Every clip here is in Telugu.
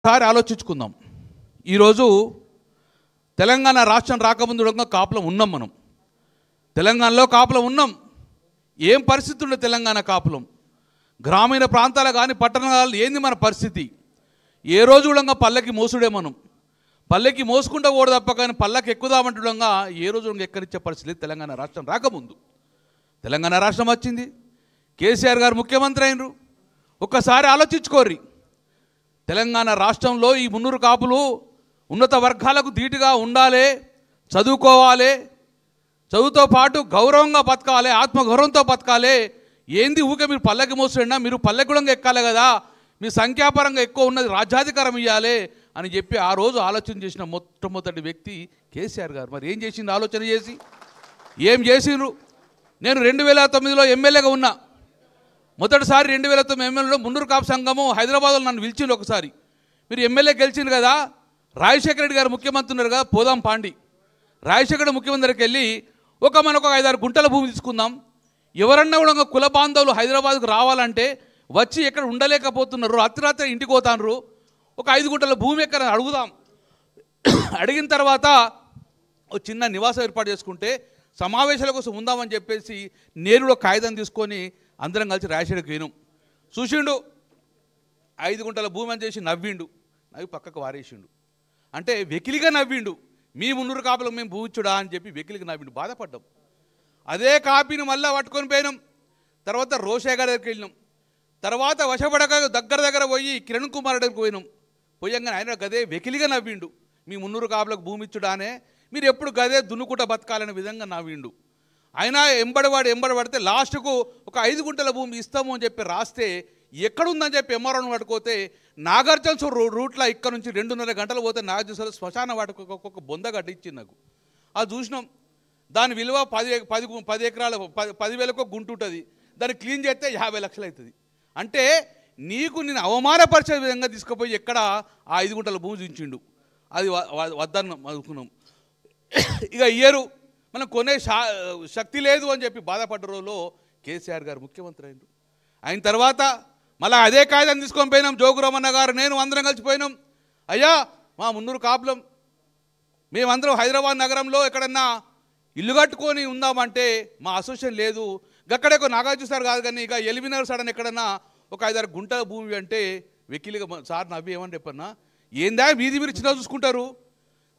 ఒకసారి ఆలోచించుకుందాం. ఈరోజు తెలంగాణ రాష్ట్రం రాకముందు కాపులం ఉన్నాం. మనం తెలంగాణలో కాపులం ఉన్నాం. ఏం పరిస్థితి ఉండే తెలంగాణ కాపులం? గ్రామీణ ప్రాంతాలు కానీ పట్టణాలు ఏంది మన పరిస్థితి? ఏ రోజు కూడా పల్లెకి మోసుడే. మనం పల్లెకి మోసుకుంటూ ఓడ తప్ప కానీ పల్లెకి ఎక్కుదామంటుండగా ఏ రోజు ఎక్కడిచ్చే పరిస్థితి తెలంగాణ రాష్ట్రం రాకముందు. తెలంగాణ రాష్ట్రం వచ్చింది, కేసీఆర్ గారు ముఖ్యమంత్రి అయినరు. ఒక్కసారి ఆలోచించుకోర్రి. తెలంగాణ రాష్ట్రంలో ఈ మున్నూరు కాపులు ఉన్నత వర్గాలకు ధీటుగా ఉండాలి, చదువుకోవాలి, చదువుతో పాటు గౌరవంగా బతకాలి, ఆత్మగౌరవంతో బతకాలి. ఏంది ఊకే మీరు పల్లెకి మోసడినా? మీరు పల్లెకుడంగా ఎక్కాలి కదా, మీ సంఖ్యాపరంగా ఎక్కువ ఉన్నది, రాజ్యాధికారం ఇవ్వాలి అని చెప్పి ఆ రోజు ఆలోచన చేసిన మొట్టమొదటి వ్యక్తి కేసీఆర్ గారు. మరి ఏం చేసింది? ఆలోచన చేసి ఏం చేసిండ్రు? నేను 2009లో ఎమ్మెల్యేగా ఉన్నా. మొదటిసారి 2009 ఎమ్మెల్యేలో మున్నూరు కాపు సంఘము హైదరాబాద్లో నన్ను పిలిచిండు. ఒకసారి మీరు ఎమ్మెల్యే గెలిచింది కదా, రాజశేఖర రెడ్డి గారు ముఖ్యమంత్రి ఉన్నారు కదా, పోదాం పాండి. రాజశేఖర ముఖ్యమంత్రికి వెళ్ళి మనకు 5-6 గుంటల భూమి తీసుకుందాం. ఎవరన్నా కూడా కుల బాంధవులు హైదరాబాద్కు రావాలంటే వచ్చి ఎక్కడ ఉండలేకపోతున్నారు, రాత్రి ఇంటికి పోతారు. 5 గుంటల భూమి ఎక్కడ అడుగుదాం. అడిగిన తర్వాత చిన్న నివాసం ఏర్పాటు చేసుకుంటే సమావేశాల కోసం ఉందామని చెప్పేసి నేరులో కాగితం తీసుకొని అందరం కలిసి రాజశేఖర్కి పోయినాం. చూసిండు, 5 గుంటల భూమి అని చేసి నవ్విండు. నవ్వి పక్కకు వారేసిండు. అంటే వెకిలిగా నవ్విండు. మీ మున్నూరు కాపులకు మేము భూమిచ్చుడా అని చెప్పి వెకిలిగా నవ్విండు. బాధపడ్డాం. అదే కాపీని మళ్ళీ పట్టుకొని పోయినాం. తర్వాత రోషయ్య గారి దగ్గరికి వెళ్ళినాం. తర్వాత వశపడక దగ్గర పోయి కిరణ్ కుమార్ దగ్గరికి పోయినాం. పోయంగానే ఆయన గదే వెకిలిగా నవ్విండు. మీ మున్నూరు కాపులకు భూమి ఇచ్చుడానే, మీరు ఎప్పుడు గదే దున్నుకుంట బతకాలనే విధంగా నవ్విండు. అయినా ఎంబడబడితే లాస్ట్కు 5 గుంటల భూమి ఇస్తాము అని చెప్పి రాస్తే ఎక్కడుందని చెప్పి ఎంఆర్ఓను పట్టుకోతే నాగార్జున రూట్లో ఇక్కడ నుంచి 2.5 గంటలు పోతే నాగార్జున శ్మశాన వాటికి ఒక్కొక్క బొంద గడ్డించింది నాకు. అది చూసినాం. దాని విలువ 10 ఎకరాలు 10,000కు గుంట ఉంటుంది. దాన్ని క్లీన్ చేస్తే 50 లక్షలు అవుతుంది. అంటే నేను అవమానపరిచే విధంగా తీసుకుపోయి ఎక్కడ ఆ 5 గుంటల భూమి చూపించిండు. అది వద్దన్న అనుకున్నాం. ఇక ఇయ్యరు, మనం కొనే శక్తి లేదు అని చెప్పి బాధపడ్డ రోజులో కేసీఆర్ గారు ముఖ్యమంత్రి అయినారు. అయిన తర్వాత మళ్ళీ అదే కాగితం తీసుకొని పోయినాం. జోగురామన్న గారు నేను అందరం కలిసిపోయినాం. అయ్యా, మా మున్నూరు కాపులం మేమందరం హైదరాబాద్ నగరంలో ఎక్కడన్నా ఇల్లు కట్టుకొని ఉందామంటే మా అసోసియేషన్ లేదు. గక్కడే నాగార్జున సార్ కాదు కానీ ఇక ఎలిమినర్ సార్ అని ఎక్కడన్నా 5-6 గుంటల భూమి అంటే వెకిలిగా సార్ నవ్వి ఏమని చెప్పన్నా, ఏందా వీధి మీరు చిన్న చూసుకుంటారు,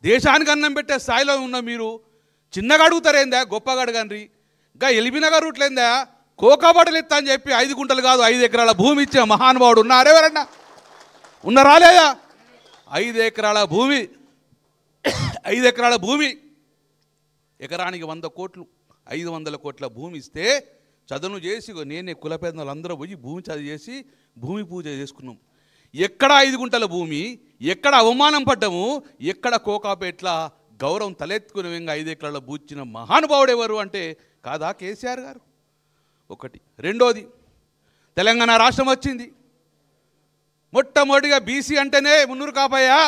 దేశానికి అన్నం పెట్టే స్థాయిలో ఉన్న మీరు చిన్నగా అడుగుతారేందా, గొప్పగా అడగండి. ఇంకా ఎలిమినగర్ రూట్లేందా కోకాబట్టలు ఇస్తా అని చెప్పి 5 గుంటలు కాదు 5 ఎకరాల భూమి ఇచ్చిన మహానుభావుడు ఉన్నారెవరన్నా? ఉన్నారా లేదా? 5 ఎకరాల భూమి 5 ఎకరాల భూమి ఎకరానికి 100 కోట్లు 500 కోట్ల భూమి ఇస్తే చదును చేసి నేనే కుల పెద్దలు అందరూ పోయి భూమి చదువు చేసి భూమి పూజ చేసుకున్నాం. ఎక్కడ 5 గుంటల భూమి, ఎక్కడ అవమానం పడ్డము, ఎక్కడ కోకాపేట్ల గౌరవం తలెత్తుకునే విధంగా 5 ఎకరాల బూచిన మహానుభావుడు ఎవరు అంటే కాదా కేసీఆర్ గారు? ఒకటి. రెండోది, తెలంగాణ రాష్ట్రం వచ్చింది. మొట్టమొదటిగా బీసీ అంటేనే మున్నూరు కాపయ్యా,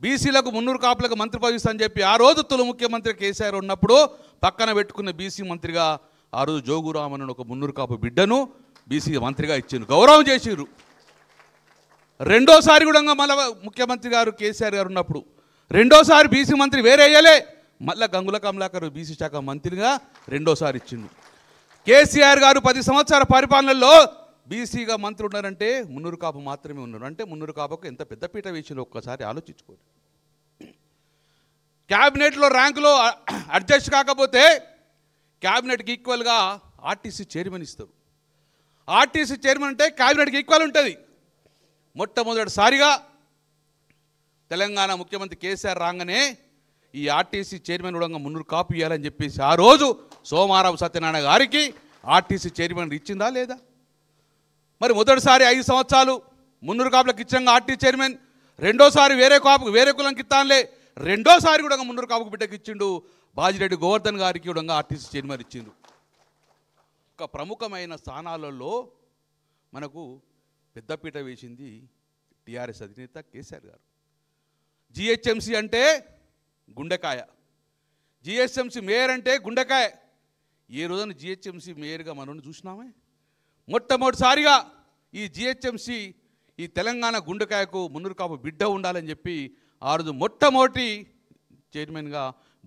బీసీలకు మున్నూరు కాపులకు మంత్రి పదవి అని చెప్పి ఆ రోజు తొలి ముఖ్యమంత్రి కేసీఆర్ ఉన్నప్పుడు పక్కన పెట్టుకున్న బీసీ మంత్రిగా ఆ రోజు జోగురామన్ ఒక మున్నూరు కాపు బిడ్డను బీసీ మంత్రిగా ఇచ్చిండ్రు, గౌరవం చేసిండ్రు. రెండోసారి కూడా మళ్ళీ ముఖ్యమంత్రి గారు కేసీఆర్ గారు ఉన్నప్పుడు రెండోసారి బీసీ మంత్రి వేరే అయ్యలే, మళ్ళీ గంగుల కమలాకర్ బీసీ శాఖ మంత్రిగా రెండోసారి ఇచ్చిండు. కేసీఆర్ గారు 10 సంవత్సరాల పరిపాలనలో బీసీగా మంత్రి ఉన్నారంటే మున్నూరు కాపు మాత్రమే ఉన్నారు. అంటే మున్నూరు కాపుకు ఎంత పెద్ద పీట వేసిందో ఒక్కసారి ఆలోచించుకోండి. క్యాబినెట్లో ర్యాంకులో అడ్జస్ట్ కాకపోతే క్యాబినెట్కి ఈక్వల్గా ఆర్టీసీ చైర్మన్ ఇస్తారు. ఆర్టీసీ చైర్మన్ అంటే క్యాబినెట్కి ఈక్వల్ ఉంటుంది. మొట్టమొదటిసారిగా తెలంగాణ ముఖ్యమంత్రి కేసీఆర్ రాగానే ఈ ఆర్టీసీ చైర్మన్ కూడా మున్నూరు కాపు ఇవ్వాలని చెప్పేసి ఆ రోజు సోమారావు సత్యనారాయణ గారికి ఆర్టీసీ చైర్మన్ ఇచ్చిందా లేదా? మరి మొదటిసారి 5 సంవత్సరాలు మున్నూరు కాపులకు ఇచ్చాక ఆర్టీసీ చైర్మన్, రెండోసారి వేరే కులంకి ఇస్తానులే, రెండోసారి కూడా మున్నూరు కాపుకు బిడ్డకి ఇచ్చిండు. బాజిరెడ్డి గోవర్ధన్ గారికి కూడా ఆర్టీసీ చైర్మన్ ఇచ్చిండు. ఒక ప్రముఖమైన స్థానాలలో మనకు పెద్దపీట వేసింది టీఆర్ఎస్ అధినేత కేసీఆర్ గారు. జిహెచ్ఎంసీ అంటే గుండెకాయ, జిహెచ్ఎంసీ మేయర్ అంటే గుండెకాయ. ఏ రోజున జిహెచ్ఎంసీ మేయర్గా మనం చూసినామే? మొట్టమొదటిసారిగా ఈ జిహెచ్ఎంసీ ఈ తెలంగాణ గుండెకాయకు మున్నూరు కాపు బిడ్డ ఉండాలని చెప్పి ఆ రోజు మొట్టమొదటి చైర్మన్గా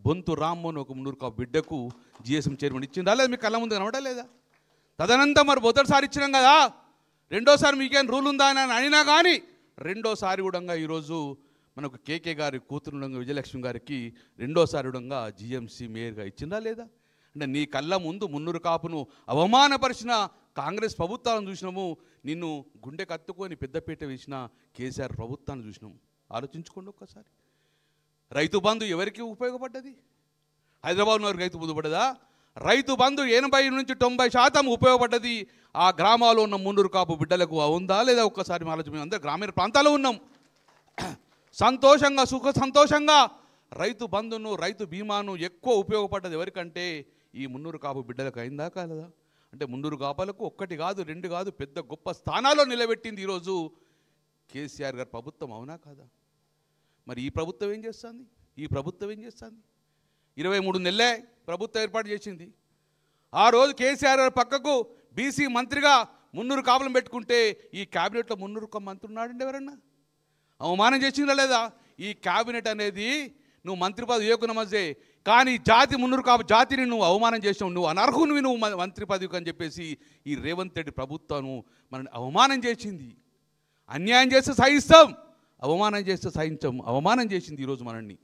బొంతు రామ్మోహన్ ఒక మున్నూరు కాపు బిడ్డకు జిఎస్ఎం చైర్మన్ ఇచ్చిందా లేదా? మీకు కళ్ళ ముందు కనబడలేదా? తదనంతరం మరి మొదటిసారి ఇచ్చినాం కదా, రెండోసారి మీకేం రూల్ ఉందా అని అనినా కానీ రెండోసారి కూడా ఈరోజు మనకు కేకే గారి కూతురు విజయలక్ష్మి గారికి రెండోసారి కూడా జిఎంసీ మేయర్గా ఇచ్చిందా లేదా? అంటే నీ కళ్ళ ముందు మున్నూరు కాపును అవమానపరిచిన కాంగ్రెస్ ప్రభుత్వాలను చూసినాము, నిన్ను గుండె కత్తుకొని పెద్దపీట వేసిన కేసీఆర్ ప్రభుత్వాన్ని చూసినాము. ఆలోచించుకోండి ఒక్కసారి. రైతు బంధు ఎవరికి ఉపయోగపడ్డది? హైదరాబాద్ వారికి రైతు బంధు పడ్డదా? రైతు బంధు 80 నుంచి 90% ఉపయోగపడ్డది ఆ గ్రామాల్లో ఉన్న మున్నూరు కాపు బిడ్డలకు. ఉందా లేదా? ఒక్కసారి ఆలోచన. మేము అందరూ గ్రామీణ ప్రాంతాల్లో ఉన్నాం, సంతోషంగా సంతోషంగా రైతు బంధును రైతు బీమాను ఎక్కువ ఉపయోగపడ్డది ఎవరికంటే ఈ మున్నూరు కాపు బిడ్డలకు. అయిందా కాలేదా? అంటే మున్నూరు కాపులకు ఒక్కటి కాదు, రెండు కాదు, పెద్ద గొప్ప స్థానాల్లో నిలబెట్టింది ఈరోజు కేసీఆర్ గారి ప్రభుత్వం. అవునా కాదా? మరి ఈ ప్రభుత్వం ఏం చేస్తుంది? 23 నెలలే ప్రభుత్వం ఏర్పాటు చేసింది. ఆ రోజు కేసీఆర్ గారి పక్కకు బీసీ మంత్రిగా మున్నూరు కాపులను పెట్టుకుంటే ఈ క్యాబినెట్లో మున్నూరు మంత్రి ఉన్నాడండి. ఎవరన్నా అవమానం చేసిందా లేదా? ఈ క్యాబినెట్ అనేది నువ్వు మంత్రి పదవి ఏకున్న మధ్య, కానీ జాతి మున్నూరు కాపు జాతిని నువ్వు అవమానం చేసినావు, నువ్వు అనర్హునివి, నువ్వు మంత్రి పదవికి అని చెప్పేసి ఈ రేవంత్ రెడ్డి ప్రభుత్వం మనల్ని అవమానం చేసింది. అన్యాయం చేస్తే సహిస్తాం, అవమానం చేస్తే సహించాం. అవమానం చేసింది ఈరోజు మనల్ని.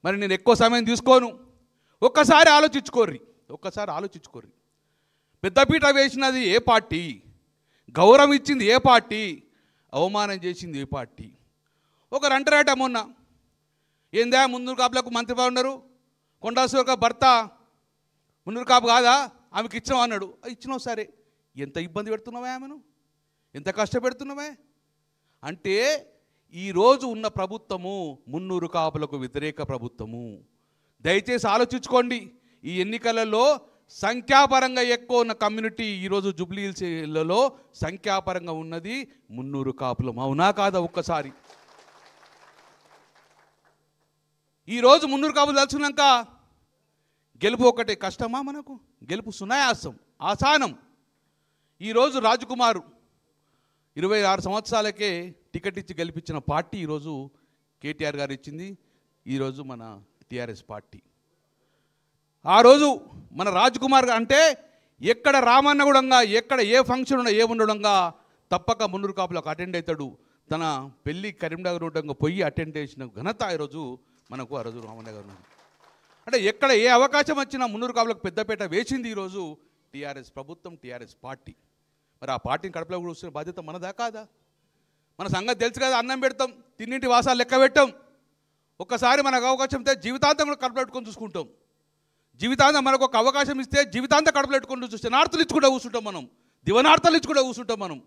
మరి నేను ఎక్కువ సమయం తీసుకోను, ఒక్కసారి ఆలోచించుకోర్రి. పెద్దపీట వేసినది ఏ పార్టీ? గౌరవం ఇచ్చింది ఏ పార్టీ? అవమానం చేసింది ఏ పార్టీ? ఒకరు అంటారట మొన్న, ఏందా మున్నూరు కాపులకు మంత్రి పదవి ఉన్నారు, కొండాసుక భర్త మున్నూరు కాపు కాదా, ఆమెకి ఇచ్చినావు అన్నాడు. ఇచ్చినావు, సరే, ఎంత ఇబ్బంది పెడుతున్నావే ఆమెను, ఎంత కష్టపెడుతున్నావే? అంటే ఈరోజు ఉన్న ప్రభుత్వము మున్నూరు కాపులకు వ్యతిరేక ప్రభుత్వము. దయచేసి ఆలోచించుకోండి. ఈ ఎన్నికలలో సంఖ్యాపరంగా ఎక్కువ ఉన్న కమ్యూనిటీ ఈరోజు జూబ్లీ హిల్స్లలో సంఖ్యాపరంగా ఉన్నది మున్నూరు కాపులం. అవునా కాదా? ఒక్కసారి ఈరోజు మున్నూరు కాపులు తలుచుకున్నాక గెలుపు ఒకటే కష్టమా? మనకు గెలుపు సునాయాసం, ఆసానం. ఈరోజు రాజకుమారు 26 సంవత్సరాలకే టికెట్ ఇచ్చి గెలిపించిన పార్టీ ఈరోజు కేటీఆర్ గారు ఇచ్చింది. ఈరోజు మన టీఆర్ఎస్ పార్టీ. ఆ రోజు మన రాజకుమార్ అంటే ఎక్కడ రామన్నగూడంగా ఎక్కడ ఏ ఫంక్షన్ ఉన్నా ఏ ఉండడంగా తప్పక మున్నూరు కాపులకు అటెండ్ అవుతాడు. తన పెళ్ళి కరీంనగర్ ఉండగా పోయి అటెండ్ చేసిన ఘనత ఈరోజు మనకు ఆ రోజు రామన్న గారు. అంటే ఎక్కడ ఏ అవకాశం వచ్చినా మున్నూరు కాపులకు పెద్దపేట వేసింది ఈరోజు టీఆర్ఎస్ ప్రభుత్వం, టీఆర్ఎస్ పార్టీ. మరి ఆ పార్టీని కడపలో కూడా వస్తున్న బాధ్యత మనదా కాదా? మన సంగతి తెలుసు కదా, అన్నం పెడతాం, తిన్నింటి వాసాలు లెక్క పెట్టాం. ఒక్కసారి మనకు అవకాశం ఇస్తే జీవితాంతం కూడా కడపలో పెట్టుకొని చూసుకుంటాం. జీవితాంతం మనకు ఒక అవకాశం ఇస్తే జీవితాంతం కడపలో పెట్టుకొని చూస్తే నార్తలు ఇచ్చుకుంటూ కూర్చుంటాం మనం, దివనార్తలు ఇచ్చుకుంటూ కూర్చుంటాం మనం,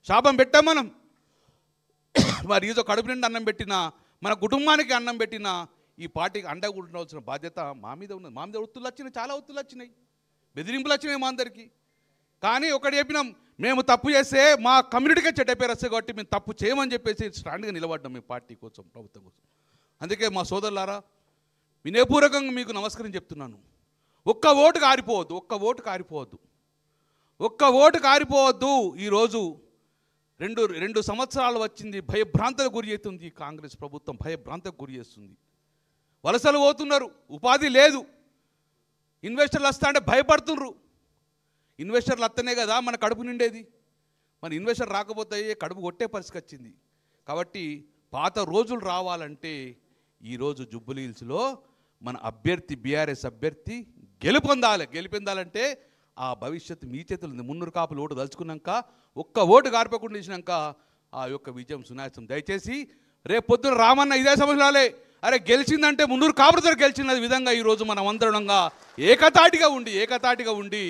శాపం పెట్టాం మనం. మరి ఈజో కడుపు నిండి అన్నం పెట్టినా, మన కుటుంబానికి అన్నం పెట్టినా ఈ పార్టీకి అండగా ఉండవలసిన బాధ్యత మా మీద ఉన్నది. మా మీద ఒత్తులు వచ్చినాయి, చాలా ఒత్తులు వచ్చినాయి, బెదిరింపులు వచ్చినాయి మా అందరికీ. కానీ ఒకటి చెప్పినాం, మేము తప్పు చేస్తే మా కమ్యూనిటీకే చెడ్డ పేరు వస్తాయి కాబట్టి మేము తప్పు చేయమని చెప్పేసి స్టాండ్గా నిలబడ్డాం మేము పార్టీ కోసం, ప్రభుత్వం కోసం. అందుకే మా సోదరులారా, వినయపూర్వకంగా మీకు నమస్కారం చెప్తున్నాను. ఒక్క ఓటు కారిపోవద్దు. ఈరోజు రెండు సంవత్సరాలు వచ్చింది, భయభ్రాంతకు గురి అవుతుంది కాంగ్రెస్ ప్రభుత్వం, భయభ్రాంతకు గురి చేస్తుంది. వలసలు పోతున్నారు, ఉపాధి లేదు, ఇన్వెస్టర్లు వస్తా అంటే భయపడుతున్నారు. ఇన్వెస్టర్లు వస్తేనే కదా మన కడుపు నిండేది. మన ఇన్వెస్టర్ రాకపోతే కడుపు కొట్టే పరిస్థితి వచ్చింది. కాబట్టి పాత రోజులు రావాలంటే ఈరోజు జూబ్లీ హిల్స్లో మన అభ్యర్థి బీఆర్ఎస్ అభ్యర్థి గెలుపొందాలంటే ఆ భవిష్యత్తు మీ చేతులు ఉంది. మున్నూరు కాపులు ఓటు దలుచుకున్నాక, ఒక్క ఓటు గారిపోకుండా ఇచ్చినాక ఆ యొక్క విజయం సునాయాసం. దయచేసి రేపు పొద్దున రామన్న ఇదే సమస్యలే, అరే గెలిచిందంటే మున్నూరు కాపులతో గెలిచిన విధంగా ఈరోజు మనం అందరంగా ఏకతాటిగా ఉండి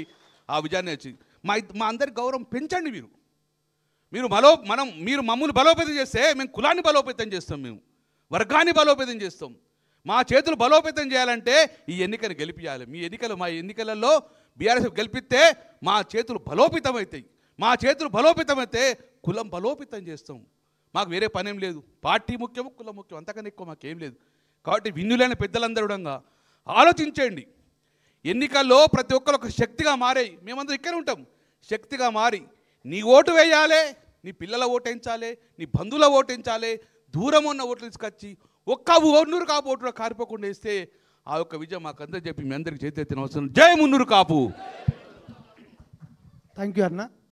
ఆ విజయాన్ని వచ్చి మా అందరి గౌరవం పెంచండి. మీరు మమ్మల్ని బలోపేతం చేస్తే మేము కులాన్ని బలోపేతం చేస్తాం, మేము వర్గాన్ని బలోపేతం చేస్తాం. మా చేతులు బలోపేతం చేయాలంటే ఈ ఎన్నికను గెలిపించాలి. మా ఎన్నికలలో బీఆర్ఎస్ గెలిపిస్తే మా చేతులు బలోపేతం అవుతాయి. మా చేతులు బలోపేతం అయితే కులం బలోపేతం చేస్తాం. మాకు వేరే పనేం లేదు. పార్టీ ముఖ్యము, కులం ముఖ్యం, అంతకన్నా ఎక్కువ మాకేం లేదు. కాబట్టి విన్నులైన పెద్దలందరూ ఆలోచించండి. ఎన్నికల్లో ప్రతి ఒక్కరు ఒక శక్తిగా మారాయి. మేమందరం ఇక్కడే ఉంటాం. శక్తిగా మారి నీ ఓటు వేయాలి, నీ పిల్లల ఓటేయించాలి, నీ బంధువుల ఓటేయించాలి, దూరం ఉన్న ఓట్లు తీసుకొచ్చి ఒక్క మున్నూరు కాపు ఓట్లు కారిపోకుండా వేస్తే ఆ యొక్క విజయం మాకందరూ చెప్పి మీ అందరికి చేతి ఎత్తిన అవసరం. జై మున్నూరు కాపు. థ్యాంక్ యూ అన్న.